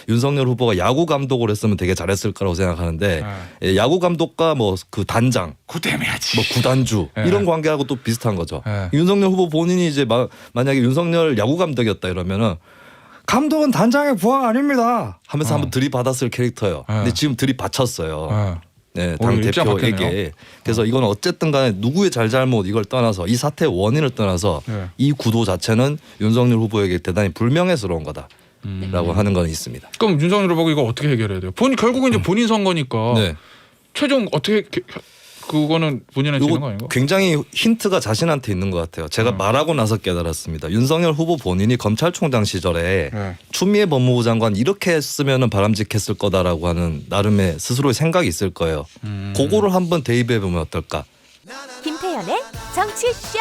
윤석열 후보가 야구 감독을 했으면 되게 잘했을 거라고 생각하는데 야구 감독과 뭐 그 단장, 구대매야지. 뭐 구단주 네. 이런 관계하고 또 비슷한 거죠. 네. 윤석열 후보 본인이 이제 만약에 윤석열 야구 감독이었다 이러면은 감독은 단장의 부하가 아닙니다 하면서 한번 들이받았을 캐릭터예요. 근데 지금 들이받쳤어요. 네, 당 대표에게. 그래서 이건 어쨌든 간에 누구의 잘잘못 이걸 떠나서 이 사태의 원인을 떠나서 이 구도 자체는 윤석열 후보에게 대단히 불명예스러운 거다라고 하는 건 있습니다. 그럼 윤석열 후보가 이거 어떻게 해결해야 돼요? 결국은 이제 본인 선거니까 네. 최종 어떻게 그거는 본인한테 있는 거 이거 아닌가? 굉장히 힌트가 자신한테 있는 것 같아요. 제가 말하고 나서 깨달았습니다. 윤석열 후보 본인이 검찰총장 시절에 추미애 법무부 장관 이렇게 했으면 바람직했을 거다라고 하는 나름의 스스로의 생각이 있을 거예요. 그거를 한번 대입해 보면 어떨까? 김태현의 정치쇼.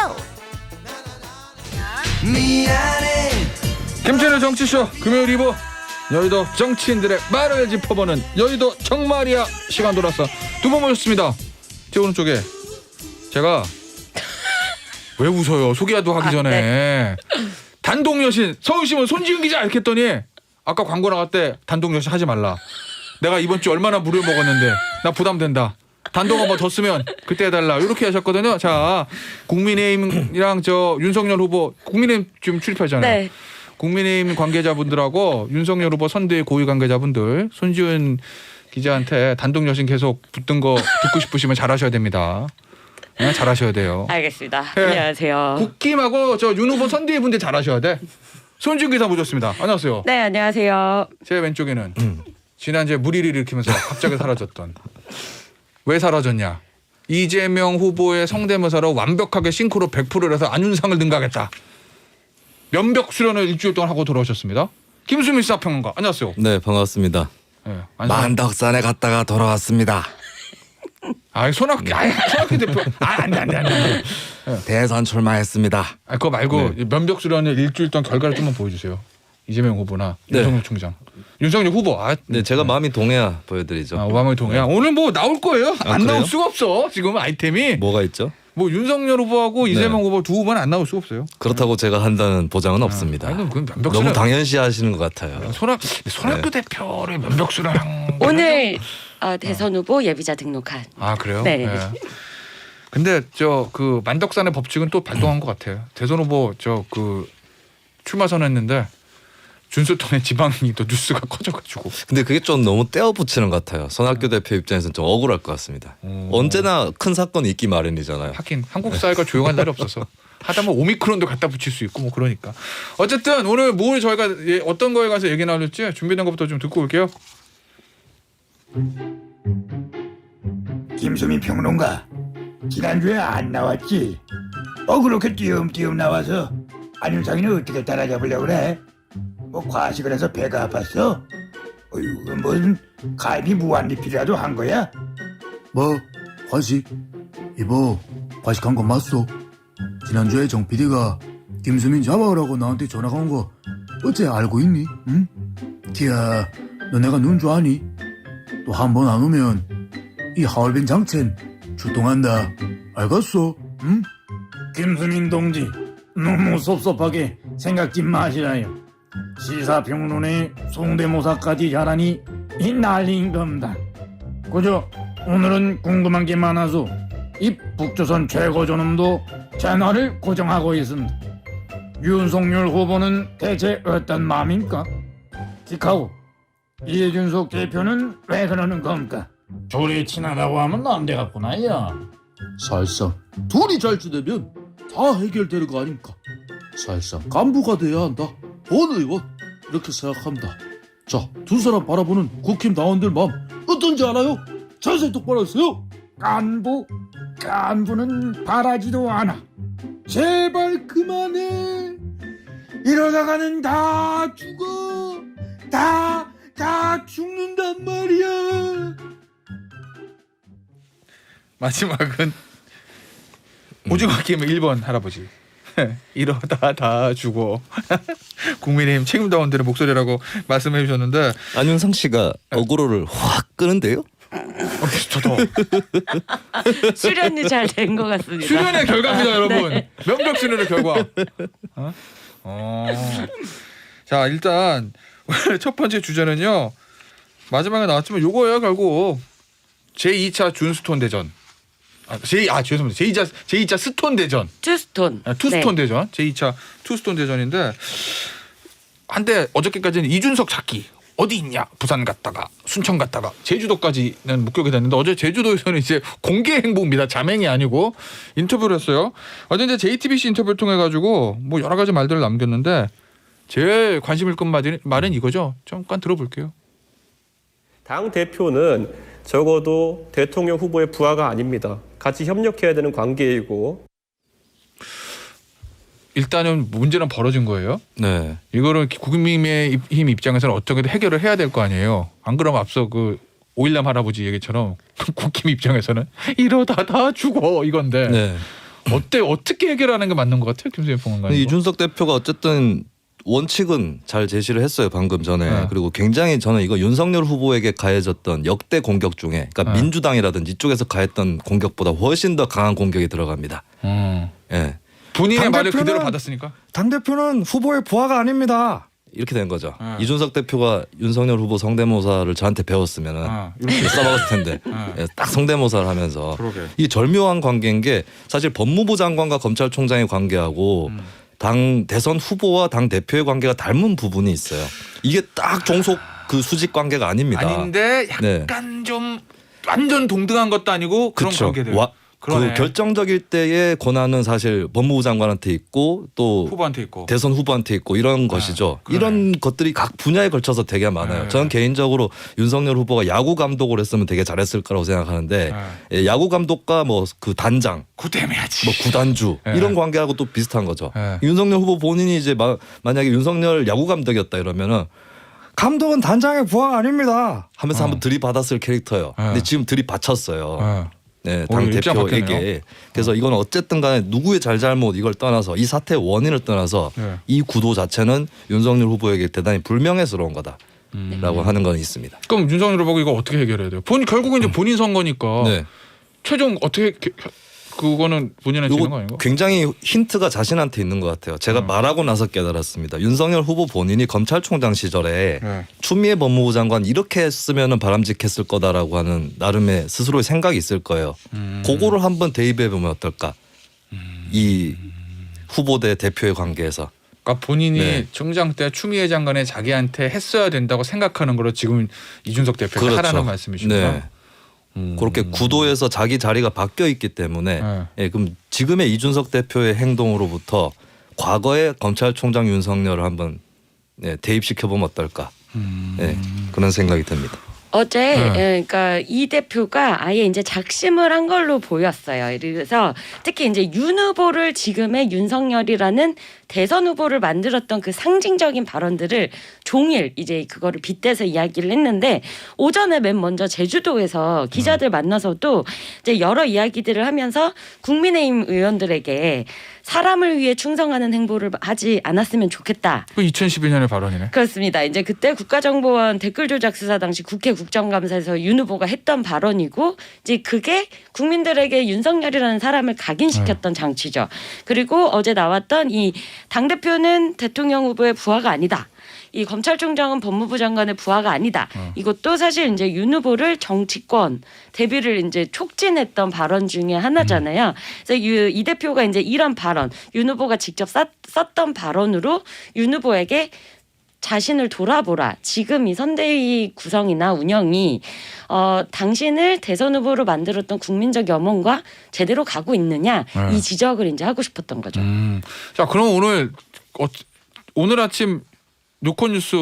김태현의 정치쇼 금요일 2부 여의도 정치인들의 말을 짚어보는 여의도 정말이야 시간 돌아서 두 분 모셨습니다. 제 오른쪽에 제가 왜 웃어요? 소개도 하기 전에 네. 단독 여신 서울신문 손지은 기자 이렇게 했더니 아까 광고 나갈 때 단독 여신 하지 말라. 내가 이번 주 얼마나 무료 먹었는데 나 부담된다. 단독 한번 더 쓰면 그때 해달라 이렇게 하셨거든요. 자 국민의힘이랑 저 윤석열 후보 국민의힘 지금 출입하잖아요. 네. 국민의힘 관계자분들하고 윤석열 후보 선대위 고위 관계자분들 손지은 기자한테 단독 여신 계속 붙든 거 듣고 싶으시면 잘하셔야 됩니다. 네, 잘하셔야 돼요. 알겠습니다. 네. 안녕하세요. 국김하고 저 윤 후보 선대위 분들 잘하셔야 돼. 손지은 기자 모셨습니다. 안녕하세요. 네, 안녕하세요. 제 왼쪽에는 지난주에 무리를 일으키면서 갑자기 사라졌던 왜 사라졌냐? 이재명 후보의 성대모사로 완벽하게 싱크로 100%를 해서 안윤상을 능가하겠다. 면벽 수련을 일주일 동안 하고 돌아오셨습니다. 김수민 시사평론가 안녕하세요. 네, 반갑습니다. 네, 만덕산에 갔다가 돌아왔습니다. 손학규 대표. 안돼. 대선 출마했습니다. 그거 말고 면벽 수련을 일주일 동안 결과를 좀만 보여주세요. 이재명 후보나 윤석열 총장, 윤석열 후보. 네, 제가 마음이 동해야 보여드리죠. 마음이 동해야. 오늘 뭐 나올 거예요? 안 그래요? 나올 수가 없어. 지금 아이템이. 뭐가 있죠? 뭐 윤석열 후보하고 이재명 후보 두 후보는 안 나올 수가 없어요. 그렇다고 제가 한다는 보장은 없습니다. 아니, 그건 면벽 너무 수련. 당연시하시는 것 같아요. 손학규 대표를 면벽 수련한. 오늘 대선 후보 예비자 등록한. 그래요? 네. 근데 저 그 만덕산의 법칙은 또 발동한 것 같아요. 대선 후보 저 그 출마 선언했는데 준수턴의 지방이 또 뉴스가 커져가지고. 근데 그게 좀 너무 떼어 붙이는 것 같아요. 손학규 대표 입장에서는 좀 억울할 것 같습니다. 언제나 큰 사건이 있기 마련이잖아요. 하긴 한국 사회가 조용한 날이 없어서 하다면 오미크론도 갖다 붙일 수 있고 뭐 그러니까. 어쨌든 오늘 뭘 저희가 어떤 거에 가서 얘기 나눌지 준비된 것부터 좀 듣고 올게요. 김수민 평론가 지난주에 안 나왔지? 그렇게 띄엄띄엄 나와서 안윤상이는 어떻게 따라잡으려고 그래? 뭐 과식을 해서 배가 아팠어? 어휴, 무슨 갈비 무한리필이라도 한 거야? 뭐 과식? 이보 과식한 거 맞소? 지난주에 정 PD가 김수민 잡아오라고 나한테 전화가 온 거 어째 알고 있니? 응? 기야 너 내가 눈 줄 아니? 또 한 번 안 오면 이 하얼빈 장첸 출동한다 알겠소? 응? 김수민 동지 너무 섭섭하게 생각 좀 마시라요. 시사평론에 송대모사까지 잘하니 이 난리인 겁니다. 그저 오늘은 궁금한 게 많아서 이 북조선 최고 저놈도 채널을 고정하고 있습니다. 윤석열 후보는 대체 어떤 마음입니까? 기카오 이준석 대표는 왜 그러는 겁니까? 둘이 친하다고 하면 안 되겠구나 야. 사실상 둘이 잘 지내면 다 해결되는 거 아닙니까? 사실상 간부가 돼야 한다 본 의원 이렇게 생각합니다. 자, 두 사람 바라보는 국힘 당원들 마음 어떤지 알아요? 자세히 똑바로 하세요. 간부는 바라지도 않아. 제발 그만해. 이러다가는 다 죽어. 다 죽는단 말이야. 마지막은 오징어 게임의 1번 할아버지. 이러다 다 죽어. 국민의힘 책임당원들의 목소리라고 말씀해 주셨는데 안윤상 씨가 어그로를 확 끄는데요? 비슷하다. 수련이 잘 된 것 같습니다. 수련의 결과입니다, 여러분. 네. 면벽 수련의 결과. 자, 일단 첫 번째 주제는요. 마지막에 나왔지만 요거예요 결국. 제2차 준스톤 대전. 죄송합니다. 제2차 스톤 대전. 투스톤. 투스톤 대전. 제2차 투스톤 대전인데 한때 어저께까지는 이준석 찾기. 어디 있냐? 부산 갔다가 순천 갔다가 제주도까지는 목격이 됐는데 어제 제주도에서는 이제 공개 행보입니다. 잠행이 아니고 인터뷰를 했어요. 어제 이제 JTBC 인터뷰를 통해 가지고 뭐 여러 가지 말들을 남겼는데 제일 관심을 끈 말은 이거죠. 잠깐 들어볼게요. 당 대표는 적어도 대통령 후보의 부하가 아닙니다. 같이 협력해야 되는 관계이고. 일단은 문제는 벌어진 거예요. 네. 이거를 국민의힘 입장에서는 어떻게든 해결을 해야 될 거 아니에요. 안 그러면 앞서 그 오일남 할아버지 얘기처럼 국힘 입장에서는 이러다 다 죽어 이건데 네. 어떻게 해결하는 게 맞는 것 같아요, 김수현 평론가님? 이준석 대표가 어쨌든 원칙은 잘 제시를 했어요 방금 전에. 네. 그리고 굉장히 저는 이거 윤석열 후보에게 가해졌던 역대 공격 중에 그러니까 네. 민주당이라든지 이쪽에서 가했던 공격보다 훨씬 더 강한 공격이 들어갑니다. 예. 본인의 말을 당대표는- 그대로 받았으니까. 당대표는 후보의 부하가 아닙니다. 이렇게 된 거죠. 네. 이준석 대표가 윤석열 후보 성대모사를 저한테 배웠으면은 이렇게 써먹었을 텐데 네. 예, 딱 성대모사를 하면서 그러게. 이 절묘한 관계인 게 사실 법무부 장관과 검찰총장의 관계하고 당 대선 후보와 당 대표의 관계가 닮은 부분이 있어요. 이게 딱 종속 그 수직 관계가 아닙니다. 아닌데 약간 좀 완전 동등한 것도 아니고 그런 그쵸. 관계들. 그 결정적일 때의 권한은 사실 법무부 장관한테 있고 또 후보한테 있고. 대선 후보한테 있고 이런 것이죠. 그러네. 이런 것들이 각 분야에 걸쳐서 되게 많아요. 네. 저는 개인적으로 윤석열 후보가 야구 감독을 했으면 되게 잘했을 거라고 생각하는데 예, 야구 감독과 뭐 그 단장, 구대해야지. 뭐 구단주 네. 이런 관계하고 또 비슷한 거죠. 네. 윤석열 후보 본인이 이제 만약에 윤석열 야구 감독이었다 이러면은 감독은 단장의 부하가 아닙니다 하면서 한번 들이받았을 캐릭터예요. 근데 지금 들이받쳤어요. 네, 당 입장 바뀌었네요. 대표에게. 그래서 이건 어쨌든 간에 누구의 잘잘못 이걸 떠나서 이 사태의 원인을 떠나서 네. 이 구도 자체는 윤석열 후보에게 대단히 불명예스러운 거다라고 하는 건 있습니다. 그럼 윤석열 후보가 이거 어떻게 해결해야 돼요? 결국은 이제 본인 선거니까 네. 최종 어떻게 그거는 본인한테 있는 거 요거 아닌가? 굉장히 힌트가 자신한테 있는 것 같아요. 제가 말하고 나서 깨달았습니다. 윤석열 후보 본인이 검찰총장 시절에 네. 추미애 법무부 장관 이렇게 했으면 바람직했을 거다라고 하는 나름의 스스로의 생각이 있을 거예요. 그거를 한번 대입해 보면 어떨까? 이 후보 대 대표의 관계에서. 그러니까 본인이 네. 총장 때 추미애 장관에 자기한테 했어야 된다고 생각하는 거로 지금 이준석 대표가 그렇죠. 하라는 말씀이시구나. 네. 그렇게 구도에서 자기 자리가 바뀌어 있기 때문에 네. 예, 그럼 지금의 이준석 대표의 행동으로부터 과거의 검찰총장 윤석열을 한번 대입시켜 보면 어떨까? 예, 그런 생각이 듭니다. 어제 네. 그러니까 이 대표가 아예 이제 작심을 한 걸로 보였어요. 그래서 특히 이제 윤 후보를 지금의 윤석열이라는 대선 후보를 만들었던 그 상징적인 발언들을 종일 이제 그거를 빗대서 이야기를 했는데 오전에 맨 먼저 제주도에서 기자들 만나서도 이제 여러 이야기들을 하면서 국민의힘 의원들에게 사람을 위해 충성하는 행보를 하지 않았으면 좋겠다. 그 2012년의 발언이네. 그렇습니다. 이제 그때 국가정보원 댓글 조작 수사 당시 국회 국정감사에서 윤 후보가 했던 발언이고 이제 그게 국민들에게 윤석열이라는 사람을 각인시켰던 장치죠. 그리고 어제 나왔던 이 당대표는 대통령 후보의 부하가 아니다. 이 검찰총장은 법무부 장관의 부하가 아니다. 이것도 사실 이제 윤 후보를 정치권 대비를 이제 촉진했던 발언 중에 하나잖아요. 그래서 이 대표가 이제 이런 발언, 윤 후보가 직접 썼던 발언으로 윤 후보에게 자신을 돌아보라. 지금 이 선대위 구성이나 운영이 당신을 대선 후보로 만들었던 국민적 염원과 제대로 가고 있느냐 이 지적을 이제 하고 싶었던 거죠. 자, 그럼 오늘 아침 요코뉴스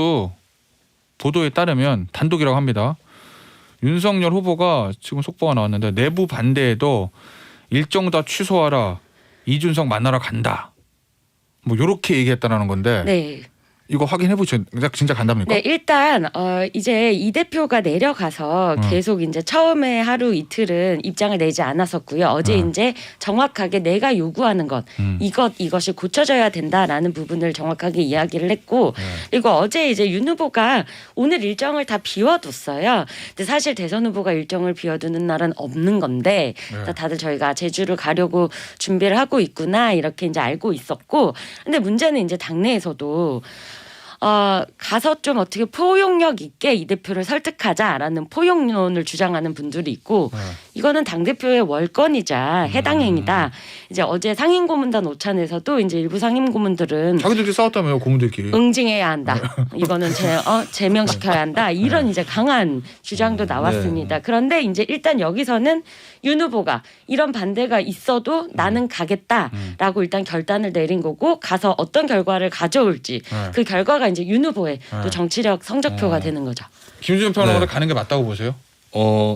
보도에 따르면 단독이라고 합니다. 윤석열 후보가 지금 속보가 나왔는데 내부 반대에도 일정 다 취소하라. 이준석 만나러 간다. 뭐 이렇게 얘기했다라는 건데 네. 이거 확인해 보죠. 진짜 간답니까? 네, 일단 이제 이 대표가 내려가서 계속 이제 처음에 하루 이틀은 입장을 내지 않았었고요. 어제 이제 정확하게 내가 요구하는 것 이것이 고쳐져야 된다라는 부분을 정확하게 이야기를 했고 그리고 어제 이제 윤 후보가 오늘 일정을 다 비워뒀어요. 근데 사실 대선 후보가 일정을 비워두는 날은 없는 건데 다들 저희가 제주를 가려고 준비를 하고 있구나 이렇게 이제 알고 있었고 근데 문제는 이제 당내에서도 가서 좀 어떻게 포용력 있게 이 대표를 설득하자라는 포용론을 주장하는 분들이 있고 이거는 당대표의 월권이자 해당 행위다. 이제 어제 상임고문단 오찬에서도 이제 일부 상임고문들은 자기들끼리 싸웠다며요, 고문들끼리. 응징해야 한다. 이거는 제명시켜야 한다. 이런 이제 강한 주장도 나왔습니다. 그런데 이제 일단 여기서는 윤 후보가 이런 반대가 있어도 나는 가겠다라고 일단 결단을 내린 거고 가서 어떤 결과를 가져올지 그 결과가 이제 윤 후보의 또 정치력 성적표가 되는 거죠. 김준현 평론가도 네. 가는 게 맞다고 보세요?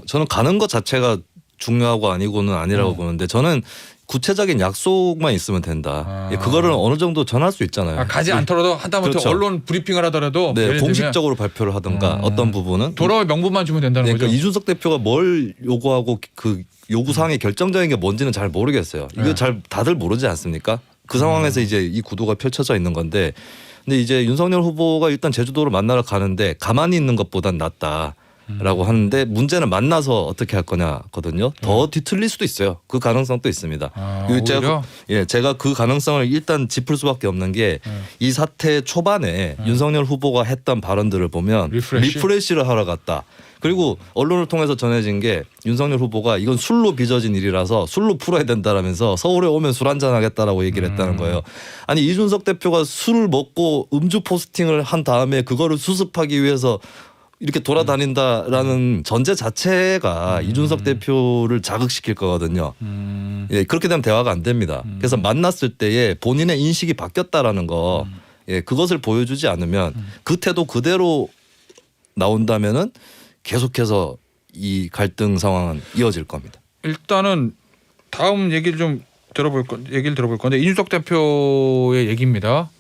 저는 가는 것 자체가 중요하고 아니고는 아니라고 보는데 저는 구체적인 약속만 있으면 된다. 그거를 어느 정도 전할 수 있잖아요. 가지 않더라도 하다못해 그렇죠. 언론 브리핑을 하더라도 네, 예를 들면 공식적으로 발표를 하든가 어떤 부분은 돌아올 명분만 주면 된다는 그러니까 거죠. 이준석 대표가 뭘 요구하고 그 요구 사항이 결정적인 게 뭔지는 잘 모르겠어요. 이거 잘 다들 모르지 않습니까? 그 상황에서 이제 이 구도가 펼쳐져 있는 건데, 근데 이제 윤석열 후보가 일단 제주도를 만나러 가는데 가만히 있는 것보단 낫다. 라고 하는데 문제는 만나서 어떻게 할 거냐거든요. 더 뒤틀릴 수도 있어요. 그 가능성도 있습니다. 오히려? 제가 그 가능성을 일단 짚을 수밖에 없는 게 이 사태 초반에 윤석열 후보가 했던 발언들을 보면 리프레시를 하러 갔다. 그리고 언론을 통해서 전해진 게 윤석열 후보가 이건 술로 빚어진 일이라서 술로 풀어야 된다라면서 서울에 오면 술 한잔 하겠다라고 얘기를 했다는 거예요. 아니 이준석 대표가 술을 먹고 음주 포스팅을 한 다음에 그거를 수습하기 위해서 이렇게 돌아다닌다라는 전제 자체가 이준석 대표를 자극시킬 거거든요. 예, 그렇게 되면 대화가 안 됩니다. 그래서 만났을 때에 본인의 인식이 바뀌었다라는 거, 예, 그것을 보여주지 않으면 그 태도 그대로 나온다면은 계속해서 이 갈등 상황은 이어질 겁니다. 일단은 다음 얘기를 좀 들어볼 건데 이준석 대표의 얘기입니다.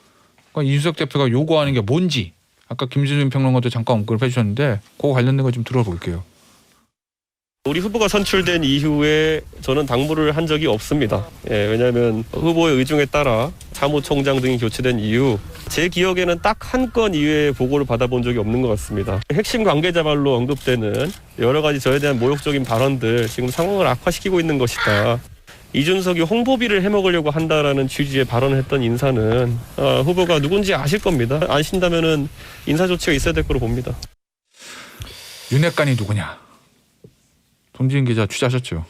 그러니까 이준석 대표가 요구하는 게 뭔지 아까 김준현 평론가도 잠깐 언급을 해주셨는데 그거 관련된 거 좀 들어볼게요. 우리 후보가 선출된 이후에 저는 당부를 한 적이 없습니다. 예, 왜냐하면 후보의 의중에 따라 사무총장 등이 교체된 이후 제 기억에는 딱 한 건 이외의 보고를 받아본 적이 없는 것 같습니다. 핵심 관계자 말로 언급되는 여러 가지 저에 대한 모욕적인 발언들 지금 상황을 악화시키고 있는 것이다. 이준석이 홍보비를 해먹으려고 한다라는 취지의 발언을 했던 인사는 후보가 누군지 아실 겁니다. 아신다면은 인사 조치가 있어야 될 거로 봅니다. 윤핵관이 누구냐? 손지은 기자 취재하셨죠?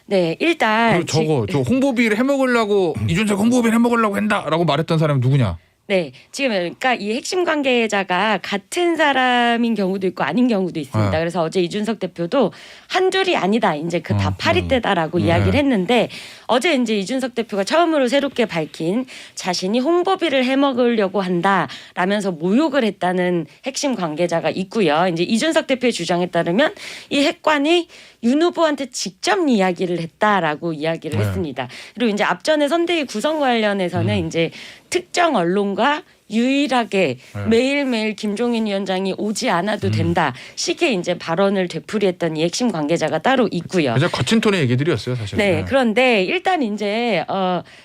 네, 일단 저 홍보비를 해먹으려고 이준석 홍보비를 해먹으려고 한다라고 말했던 사람이 누구냐? 네, 지금 그러니까 이 핵심 관계자가 같은 사람인 경우도 있고 아닌 경우도 있습니다. 그래서 어제 이준석 대표도 한둘이 아니다. 이제 그 다 파리떼다라고 이야기를 했는데 어제 이제 이준석 대표가 처음으로 새롭게 밝힌 자신이 홍보비를 해먹으려고 한다라면서 모욕을 했다는 핵심 관계자가 있고요. 이제 이준석 대표의 주장에 따르면 이 핵관이 윤 후보한테 직접 이야기를 했다라고 이야기를 했습니다. 그리고 이제 앞전에 선대위 구성 관련해서는 이제 특정 언론과 유일하게 매일매일 김종인 위원장이 오지 않아도 된다 식의 이제 발언을 되풀이했던 이 핵심 관계자가 따로 있고요. 굉장히 거친 톤의 얘기들이었어요, 사실. 네, 그런데 일단 이제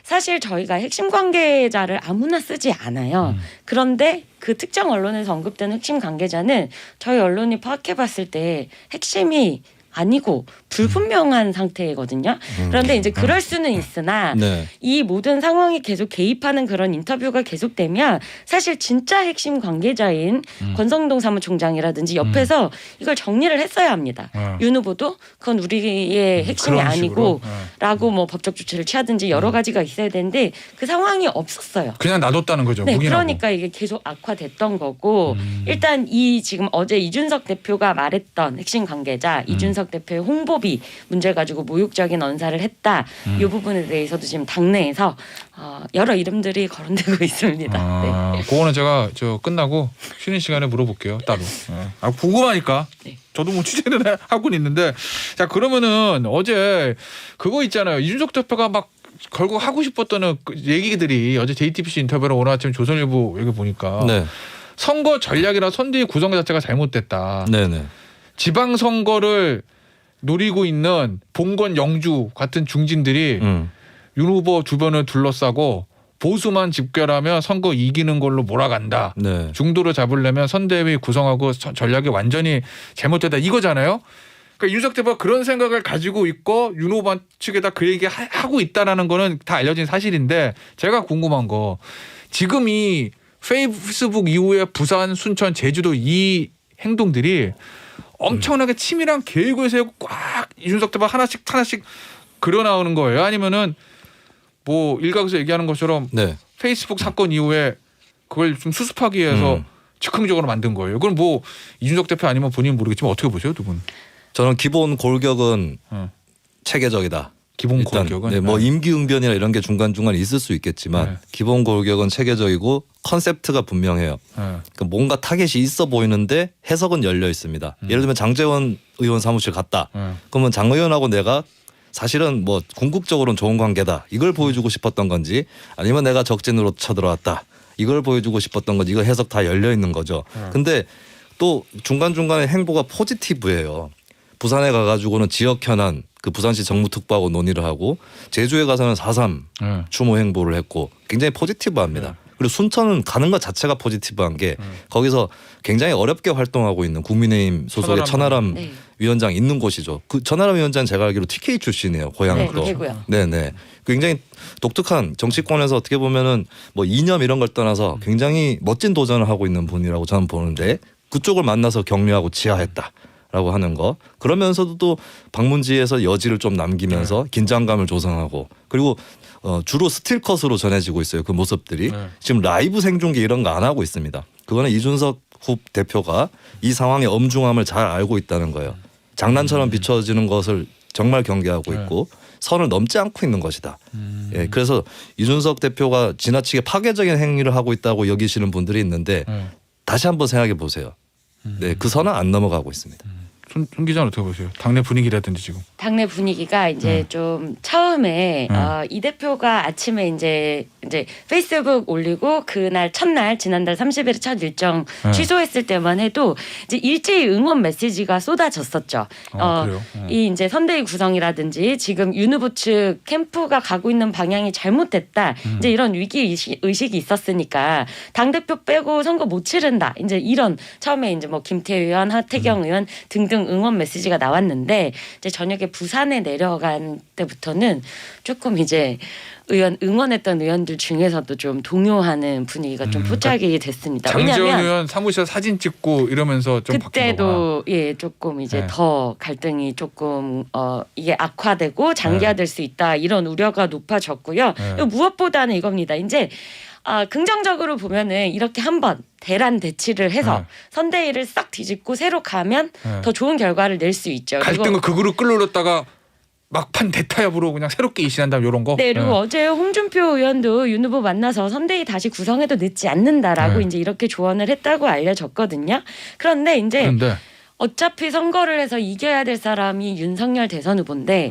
사실 저희가 핵심 관계자를 아무나 쓰지 않아요. 그런데 그 특정 언론에서 언급된 핵심 관계자는 저희 언론이 파악해봤을 때 핵심이 아니고 불분명한 상태거든요. 그런데 이제 그럴 수는 있으나 이 모든 상황에 계속 개입하는 그런 인터뷰가 계속되면 사실 진짜 핵심 관계자인 권성동 사무총장이라든지 옆에서 이걸 정리를 했어야 합니다. 윤 후보도 그건 우리의 핵심이 아니고 라고 뭐 법적 조치를 취하든지 여러 가지가 있어야 되는데 그 상황이 없었어요. 그냥 놔뒀다는 거죠. 네, 묵인하고. 그러니까 이게 계속 악화됐던 거고 일단 이 지금 어제 이준석 대표가 말했던 핵심 관계자 이준석 대표의 홍보비 문제 가지고 모욕적인 언사를 했다. 이 부분에 대해서도 지금 당내에서 여러 이름들이 거론되고 있습니다. 네. 그거는 제가 끝나고 쉬는 시간에 물어볼게요. 따로. 네. 궁금하니까. 네. 저도 뭐 취재는 하고 있는데 자 그러면은 어제 그거 있잖아요. 이준석 대표가 막 결국 하고 싶었던 그 얘기들이 어제 JTBC 인터뷰로 오늘 아침 조선일보 여기 보니까 선거 전략이나 선대위 구성 자체가 잘못됐다. 네네. 지방선거를 노리고 있는 봉건 영주 같은 중진들이 윤 후보 주변을 둘러싸고 보수만 집결하면 선거 이기는 걸로 몰아간다. 네. 중도를 잡으려면 선대위 구성하고 전략이 완전히 잘못됐다 이거잖아요. 그러니까 윤석 대표가 그런 생각을 가지고 있고 윤 후보 측에다 그 얘기 하고 있다라는 거는 다 알려진 사실인데 제가 궁금한 거 지금 이 페이스북 이후에 부산, 순천, 제주도 이 행동들이 엄청나게 치밀한 계획을 세우고 꽉 이준석 대표 하나씩 그려 나오는 거예요. 아니면은 뭐 일각에서 얘기하는 것처럼 네. 페이스북 사건 이후에 그걸 좀 수습하기 위해서 즉흥적으로 만든 거예요. 그럼 뭐 이준석 대표 아니면 본인은 모르겠지만 어떻게 보세요, 두 분? 저는 기본 골격은 체계적이다. 기본 일단, 골격은 네, 뭐 임기응변이나 이런 게 중간중간 있을 수 있겠지만 네. 기본 골격은 체계적이고 컨셉트가 분명해요. 네. 그러니까 뭔가 타겟이 있어 보이는데 해석은 열려 있습니다. 예를 들면 장제원 의원 사무실 갔다. 그러면 장 의원하고 내가 사실은 뭐 궁극적으로는 좋은 관계다. 이걸 보여주고 싶었던 건지 아니면 내가 적진으로 쳐들어왔다. 이걸 보여주고 싶었던 건지 이거 해석 다 열려 있는 거죠. 근데 또 중간중간에 행보가 포지티브예요. 부산에 가가지고는 지역 현안 그 부산시 정무특보하고 논의를 하고 제주에 가서는 4.3 추모 행보를 했고 굉장히 포지티브합니다. 그리고 순천은 가는 것 자체가 포지티브한 게 거기서 굉장히 어렵게 활동하고 있는 국민의힘 소속의 천하람 네. 위원장 있는 곳이죠. 그 천하람 위원장 제가 알기로 TK 출신이에요. 고향은 네, 또. 그렇고요. 네네. 굉장히 독특한 정치권에서 어떻게 보면은 뭐 이념 이런 걸 떠나서 굉장히 멋진 도전을 하고 있는 분이라고 저는 보는데 그쪽을 만나서 격려하고 지하했다라고 하는 거. 그러면서도 또 방문지에서 여지를 좀 남기면서 긴장감을 조성하고 그리고 주로 스틸컷으로 전해지고 있어요. 그 모습들이. 지금 라이브 생중계 이런 거 안 하고 있습니다. 그거는 이준석 대표가 이 상황의 엄중함을 잘 알고 있다는 거예요. 장난처럼 비춰지는 것을 정말 경계하고 있고 선을 넘지 않고 있는 것이다. 예, 그래서 이준석 대표가 지나치게 파괴적인 행위를 하고 있다고 여기시는 분들이 있는데 다시 한번 생각해 보세요. 네, 그 선은 안 넘어가고 있습니다. 손 기자는 어떻게 보세요? 당내 분위기라든지 지금. 당내 분위기가 이제 좀 처음에 이 대표가 아침에 이제 페이스북 올리고 그날 첫날 지난달 30일에 첫 일정 취소했을 때만 해도 이제 일제히 응원 메시지가 쏟아졌었죠. 그래요? 이 이제 선대위 구성이라든지 지금 윤 후보 측 캠프가 가고 있는 방향이 잘못됐다. 이제 이런 위기 의식이 있었으니까 당 대표 빼고 선거 못 치른다. 이제 이런 처음에 이제 뭐 김태우 의원, 하태경 의원 등등 응원 메시지가 나왔는데 이제 저녁에 부산에 내려간 때부터는 조금 이제 응원했던 의원들 중에서도 좀 동요하는 분위기가 좀 포착이 됐습니다. 장제원 왜냐하면 의원 사무실 사진 찍고 이러면서 좀 바뀐 거구나. 그때도 예 조금 이제 네. 더 갈등이 조금 이게 악화되고 장기화될 수 있다 이런 우려가 높아졌고요. 네. 무엇보다는 이겁니다. 이제 긍정적으로 보면은 이렇게 한번 대란 대치를 해서 선대위를 싹 뒤집고 새로 가면 더 좋은 결과를 낼 수 있죠. 갈등을 극으로 끌어올렸다가 막판 대타협으로 그냥 새롭게 이신한다 이런 거. 네, 그리고 어제 홍준표 의원도 윤 후보 만나서 선대위 다시 구성해도 늦지 않는다라고 이제 이렇게 조언을 했다고 알려졌거든요. 그런데 이제 어차피 선거를 해서 이겨야 될 사람이 윤석열 대선 후보인데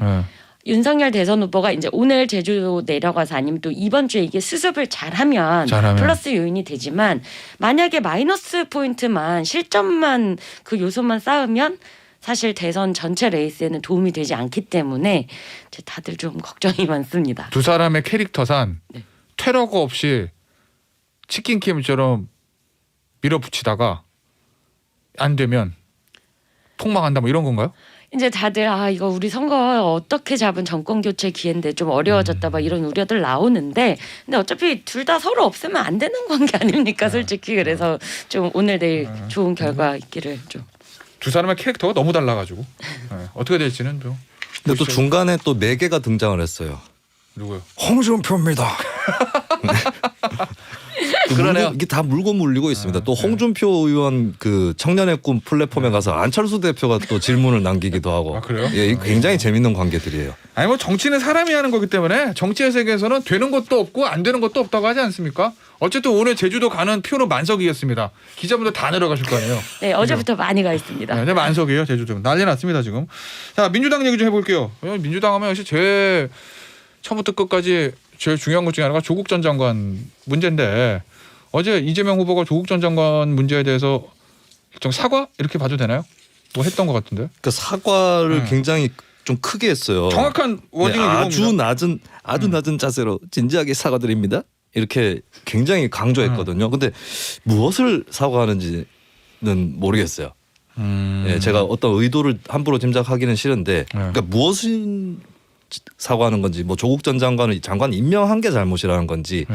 윤석열 대선 후보가 이제 오늘 제주 내려가서 아니면 또 이번 주에 이게 수습을 잘하면 플러스 요인이 되지만 만약에 마이너스 포인트만 실점만 그 요소만 쌓으면 사실 대선 전체 레이스에는 도움이 되지 않기 때문에 이제 다들 좀 걱정이 많습니다. 두 사람의 캐릭터상 네. 퇴로가 없이 치킨킴처럼 밀어붙이다가 안 되면 폭망한다 뭐 이런 건가요? 이제 다들 이거 우리 선거 어떻게 잡은 정권 교체 기회인데 좀 어려워졌다 막 이런 우려들 나오는데 근데 어차피 둘 다 서로 없으면 안 되는 관계 아닙니까 솔직히. 그래서 좀 오늘 내일 좋은 결과 있기를 좀. 두 사람의 캐릭터가 너무 달라가지고 어떻게 될지는 좀. 근데 또 중간에 또 매개가 등장을 했어요. 누구요? 홍준표입니다. 그러네요. 이게 다 물고 물리고 있습니다. 또 홍준표 의원 그 청년의 꿈 플랫폼에 가서 안철수 대표가 또 질문을 남기기도 하고. 그래요? 예, 굉장히 재밌는 관계들이에요. 아니 뭐 정치는 사람이 하는 거기 때문에 정치의 세계에서는 되는 것도 없고 안 되는 것도 없다고 하지 않습니까? 어쨌든 오늘 제주도 가는 표로 만석이었습니다. 기자분들 다 내려가실 거 아니에요? 네, 어제부터 많이 가 있습니다. 네, 만석이에요 제주도. 난리 났습니다 지금. 자 민주당 얘기 좀 해볼게요. 민주당 하면 역시 제일 처음부터 끝까지 제일 중요한 것 중에 하나가 조국 전 장관 문제인데 어제 이재명 후보가 조국 전 장관 문제에 대해서 일종 사과 이렇게 봐도 되나요? 뭐 했던 것 같은데. 그 사과를 굉장히 좀 크게 했어요. 정확한 워딩은 이겁니다. 아주 낮은 자세로 진지하게 사과드립니다. 이렇게 굉장히 강조했거든요. 근데 무엇을 사과하는지는 모르겠어요. 예, 제가 어떤 의도를 함부로 짐작하기는 싫은데 그러니까 무엇을 사과하는 건지 뭐 조국 전 장관을 장관 임명한 게 잘못이라는 건지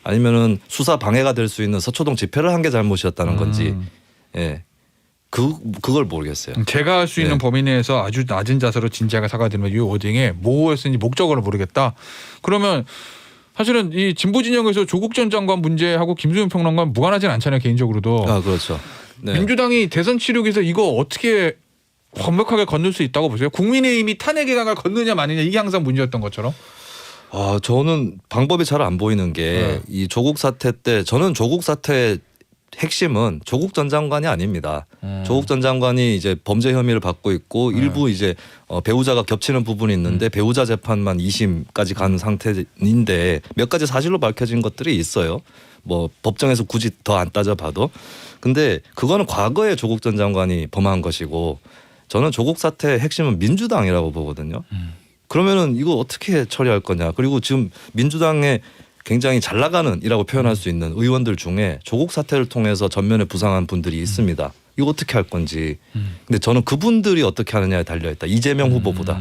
아니면은 수사 방해가 될 수 있는 서초동 집회를 한 게 잘못이었다는 건지 예. 그걸 모르겠어요. 제가 할 수 있는 범위 내에서 아주 낮은 자세로 진지하게 사과드리면 이 워딩에 뭐였는지 목적으로 모르겠다. 그러면 사실은 이 진보 진영에서 조국 전 장관 문제하고 김수현 평론가는 무관하진 않잖아요, 개인적으로도. 아 그렇죠. 네. 민주당이 대선 치르기에서 이거 어떻게 완벽하게 건널 수 있다고 보세요? 국민의힘이 탄핵의 강을 건느냐 마느냐 이게 항상 문제였던 것처럼. 아 저는 방법이 잘 안 보이는 게 이 조국 사태 때 저는 조국 사태의 핵심은 조국 전 장관이 아닙니다. 조국 전 장관이 이제 범죄 혐의를 받고 있고 일부 이제 배우자가 겹치는 부분이 있는데 배우자 재판만 2심까지 간 상태인데 몇 가지 사실로 밝혀진 것들이 있어요. 뭐 법정에서 굳이 더 안 따져봐도. 근데 그거는 과거에 조국 전 장관이 범한 것이고 저는 조국 사태의 핵심은 민주당이라고 보거든요. 그러면은 이거 어떻게 처리할 거냐. 그리고 지금 민주당에 굉장히 잘 나가는이라고 표현할 수 있는 의원들 중에 조국 사태를 통해서 전면에 부상한 분들이 있습니다. 이거 어떻게 할 건지. 근데 저는 그분들이 어떻게 하느냐에 달려있다. 이재명 후보보다.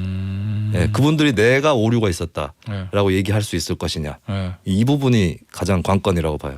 네, 그분들이 내가 오류가 있었다라고 얘기할 수 있을 것이냐. 이 부분이 가장 관건이라고 봐요.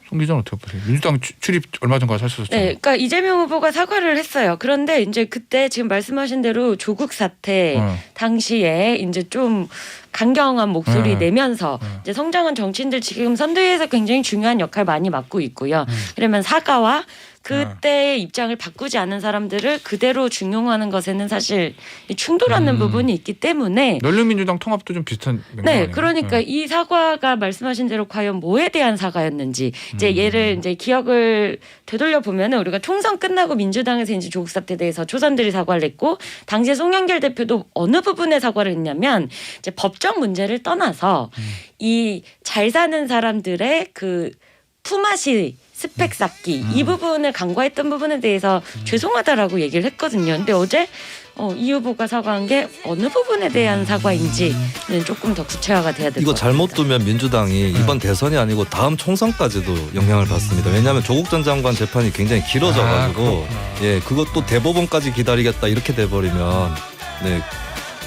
송 기자는 어떻게 보세요? 민주당 출입 얼마 전까지 하셨었죠. 네, 그러니까 이재명 후보가 사과를 했어요. 그런데 이제 그때 지금 말씀하신 대로 조국 사태 당시에 이제 좀 강경한 목소리 내면서 이제 성장한 정치인들 지금 선대위에서 굉장히 중요한 역할 많이 맡고 있고요. 그러면 사과와 그때의 입장을 바꾸지 않은 사람들을 그대로 중용하는 것에는 사실 충돌하는 부분이 있기 때문에 열린민주당 통합도 좀 비슷한 맥락 네, 아니에요? 그러니까 이 사과가 말씀하신 대로 과연 뭐에 대한 사과였는지 이제 얘를 이제 기억을 되돌려 보면은 우리가 총선 끝나고 민주당에서 이제 조국 사태에 대해서 초선들이 사과를 했고 당시에 송영길 대표도 어느 부분에 사과를 했냐면 이제 법적 문제를 떠나서 이 잘 사는 사람들의 그 품앗이 스펙 쌓기 이 부분을 간과했던 부분에 대해서 죄송하다라고 얘기를 했거든요. 근데 어제 이 후보가 사과한 게 어느 부분에 대한 사과인지는 조금 더 구체화가 돼야 될 것 같습니다. 이거 잘못 두면 민주당이 이번 대선이 아니고 다음 총선까지도 영향을 받습니다. 왜냐하면 조국 전 장관 재판이 굉장히 길어져가지고 예 그것도 대법원까지 기다리겠다 이렇게 돼버리면 네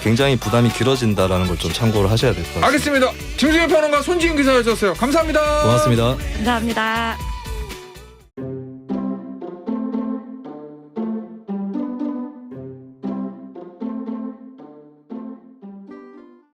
굉장히 부담이 길어진다라는 걸 좀 참고를 하셔야 될 것 같습니다. 알겠습니다. 김수현 평론가 손지은 기자였었어요. 감사합니다. 고맙습니다. 감사합니다.